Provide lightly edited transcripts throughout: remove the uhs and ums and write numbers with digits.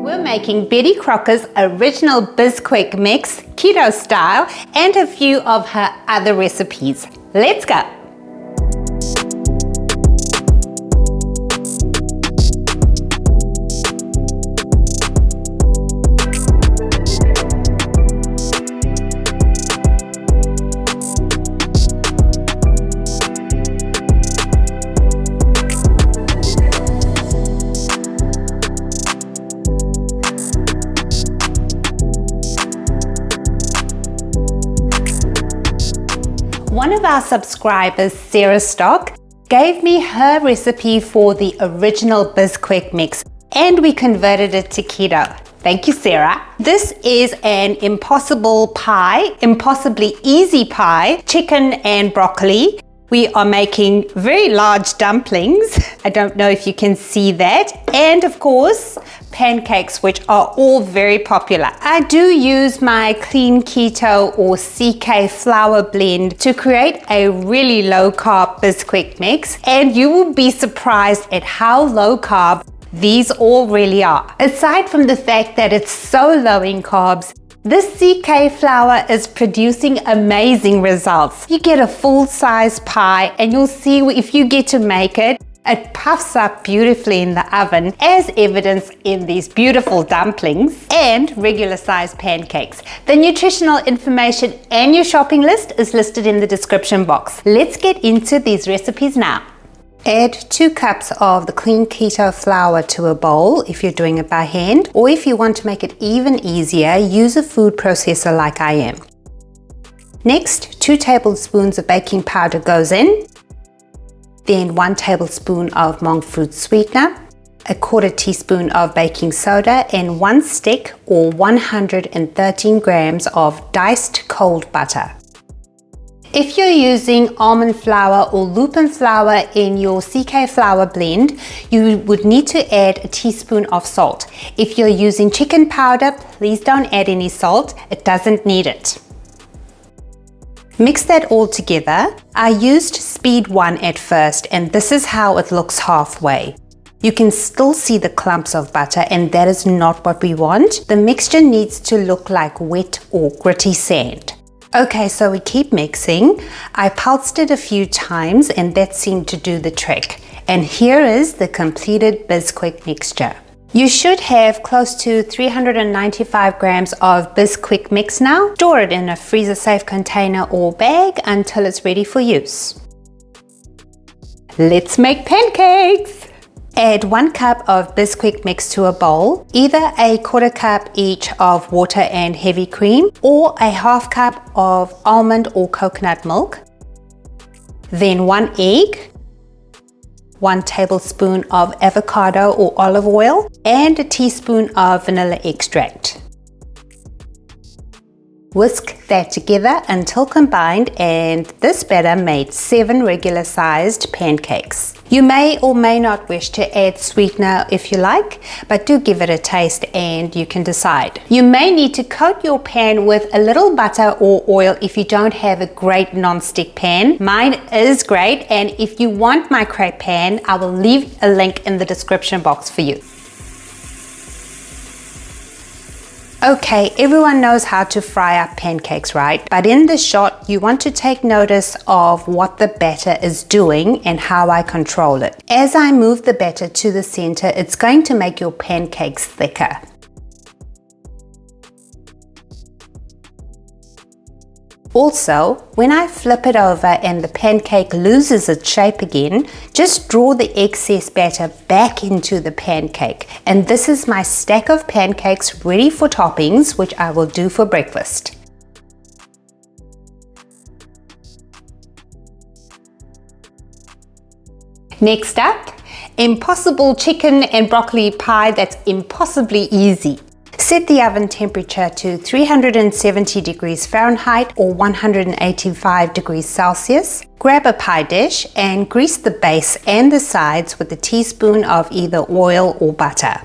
We're making Betty Crocker's original Bisquick mix, keto style, and a few of her other recipes. Let's go! One of our subscribers, Sarah Stock, gave me her recipe for the original Bisquick mix, and we converted it to keto. Thank you, Sarah. This is an impossibly easy pie, chicken and broccoli. We are making very large dumplings. I don't know if you can see that. And of course, pancakes, which are all very popular. I do use my Clean Keto or CK flour blend to create a really low carb Bisquick mix, and you will be surprised at how low carb these all really are. Aside from the fact that it's so low in carbs, this CK flour is producing amazing results. You get a full-size pie, and you'll see if you get to make it, it puffs up beautifully in the oven, as evidenced in these beautiful dumplings and regular sized pancakes. The nutritional information and your shopping list is listed in the description box. Let's get into these recipes now. Add 2 cups of the Clean Keto Flour to a bowl if you're doing it by hand, or if you want to make it even easier, use a food processor like I am. Next, 2 tablespoons of baking powder goes in, then 1 tablespoon of monk fruit sweetener, a 1/4 teaspoon of baking soda, and 1 stick or 113 grams of diced cold butter. If you're using almond flour or lupin flour in your CK flour blend, you would need to add a teaspoon of salt. If you're using chicken powder, please don't add any salt. It doesn't need it. Mix that all together. I used speed 1 at first, and this is how it looks halfway. You can still see the clumps of butter, and that is not what we want. The mixture needs to look like wet or gritty sand. Okay, so we keep mixing. I pulsed it a few times, and that seemed to do the trick. And here is the completed Bisquick mixture. You should have close to 395 grams of Bisquick mix now. Store it in a freezer-safe container or bag until it's ready for use. Let's make pancakes! Add 1 cup of Bisquick mix to a bowl, either a 1/4 cup each of water and heavy cream, or a 1/2 cup of almond or coconut milk. Then 1 egg, 1 tablespoon of avocado or olive oil, and a teaspoon of vanilla extract. Whisk that together until combined, and this batter made 7 regular sized pancakes. You may or may not wish to add sweetener if you like, but do give it a taste and you can decide. You may need to coat your pan with a little butter or oil if you don't have a great non-stick pan. Mine is great, and if you want my crepe pan, I will leave a link in the description box for you. Okay, everyone knows how to fry up pancakes, right? But in this shot, you want to take notice of what the batter is doing and how I control it. As I move the batter to the center, it's going to make your pancakes thicker. Also, when I flip it over and the pancake loses its shape again, just draw the excess batter back into the pancake. And this is my stack of pancakes ready for toppings, which I will do for breakfast. Next up, impossible chicken and broccoli pie that's impossibly easy. Set the oven temperature to 370 degrees Fahrenheit or 185 degrees Celsius. Grab a pie dish and grease the base and the sides with a teaspoon of either oil or butter.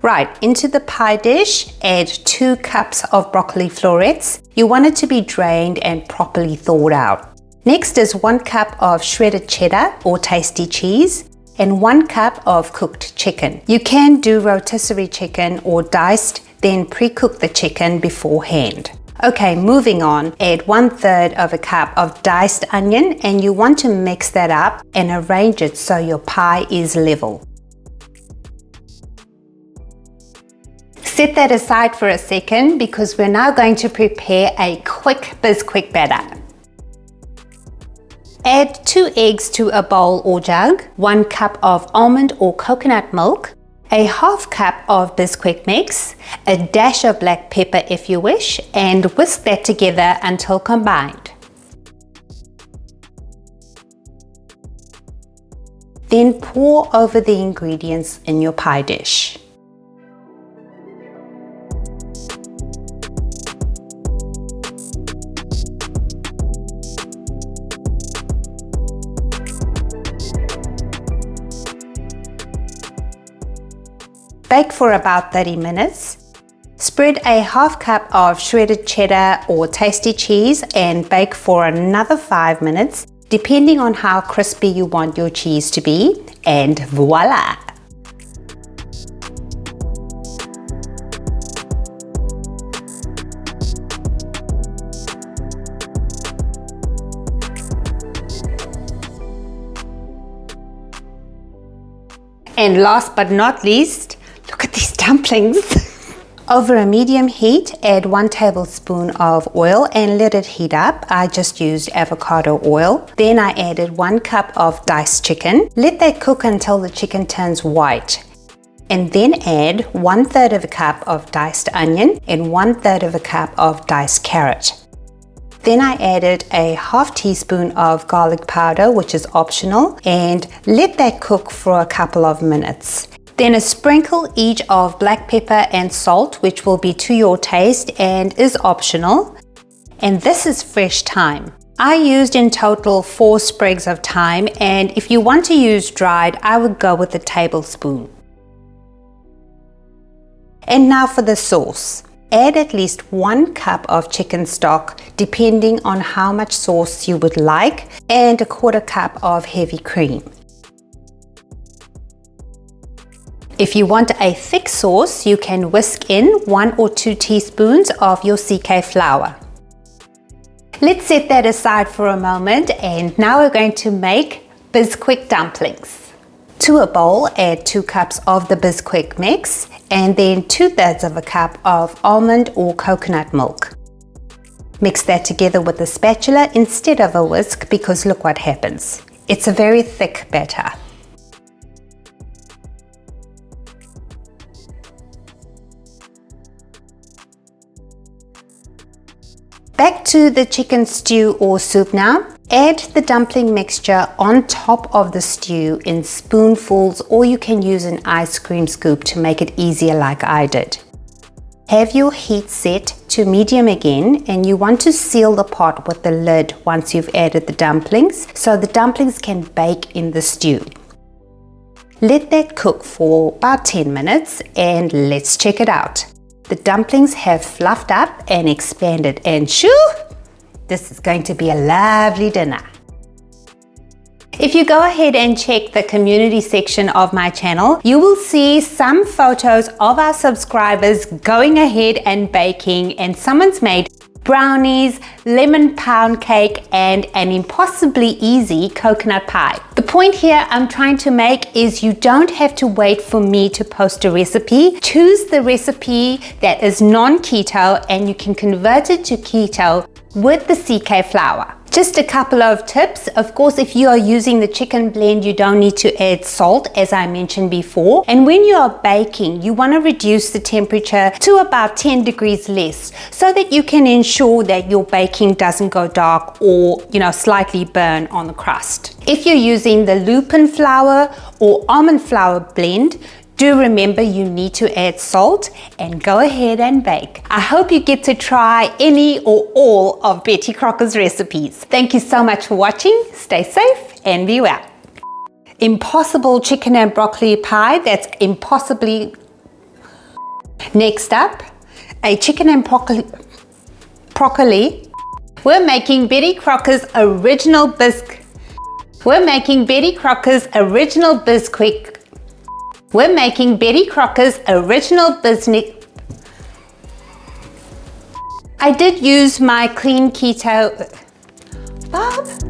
Right, into the pie dish, add 2 cups of broccoli florets. You want it to be drained and properly thawed out. Next is 1 cup of shredded cheddar or tasty cheese. and 1 cup of cooked chicken. You can do rotisserie chicken or diced, then pre-cook the chicken beforehand. Okay, moving on, add 1/3 of a cup of diced onion, and you want to mix that up and arrange it so your pie is level. Set that aside for a second because we're now going to prepare a quick Bisquick batter. Add 2 eggs to a bowl or jug, 1 cup of almond or coconut milk, a 1/2 cup of Bisquick mix, a dash of black pepper if you wish, and whisk that together until combined. Then pour over the ingredients in your pie dish. Bake for about 30 minutes. Spread a 1/2 cup of shredded cheddar or tasty cheese and bake for another 5 minutes, depending on how crispy you want your cheese to be, and voila! And last but not least, look at these dumplings. Over a medium heat, add 1 tablespoon of oil and let it heat up. I just used avocado oil. Then I added 1 cup of diced chicken. Let that cook until the chicken turns white. And then add 1/3 of a cup of diced onion and 1/3 of a cup of diced carrot. Then I added a 1/2 teaspoon of garlic powder, which is optional, and let that cook for a couple of minutes. Then a sprinkle each of black pepper and salt, which will be to your taste and is optional. And this is fresh thyme. I used in total 4 sprigs of thyme, and if you want to use dried, I would go with a tablespoon. And now for the sauce. Add at least 1 cup of chicken stock, depending on how much sauce you would like, and a 1/4 cup of heavy cream. If you want a thick sauce, you can whisk in 1 or 2 teaspoons of your CK flour. Let's set that aside for a moment, and now we're going to make Bisquick dumplings. To a bowl, add 2 cups of the Bisquick mix and then 2/3 of a cup of almond or coconut milk. Mix that together with a spatula instead of a whisk because look what happens. It's a very thick batter. Back to the chicken stew or soup now. Add the dumpling mixture on top of the stew in spoonfuls, or you can use an ice cream scoop to make it easier like I did. Have your heat set to medium again, and you want to seal the pot with the lid once you've added the dumplings so the dumplings can bake in the stew. Let that cook for about 10 minutes and let's check it out. The dumplings have fluffed up and expanded, and shoo! This is going to be a lovely dinner. If you go ahead and check the community section of my channel, you will see some photos of our subscribers going ahead and baking, and someone's made brownies, lemon pound cake, and an impossibly easy coconut pie. The point here I'm trying to make is you don't have to wait for me to post a recipe. Choose the recipe that is non-keto and you can convert it to keto with the CK flour. Just a couple of tips. Of course, if you are using the chicken blend, you don't need to add salt, as I mentioned before. And when you are baking, you want to reduce the temperature to about 10 degrees less so that you can ensure that your baking doesn't go dark or, slightly burn on the crust. If you're using the lupin flour or almond flour blend, do remember you need to add salt and go ahead and bake. I hope you get to try any or all of Betty Crocker's recipes. Thank you so much for watching. Stay safe and be well. Impossible chicken and broccoli pie. That's impossibly... Next up, a chicken and broccoli. We're making Betty Crocker's original bisque. We're making Betty Crocker's original Bisquick. We're making Betty Crocker's original Bisquick. I did use my Clean Keto. Bob?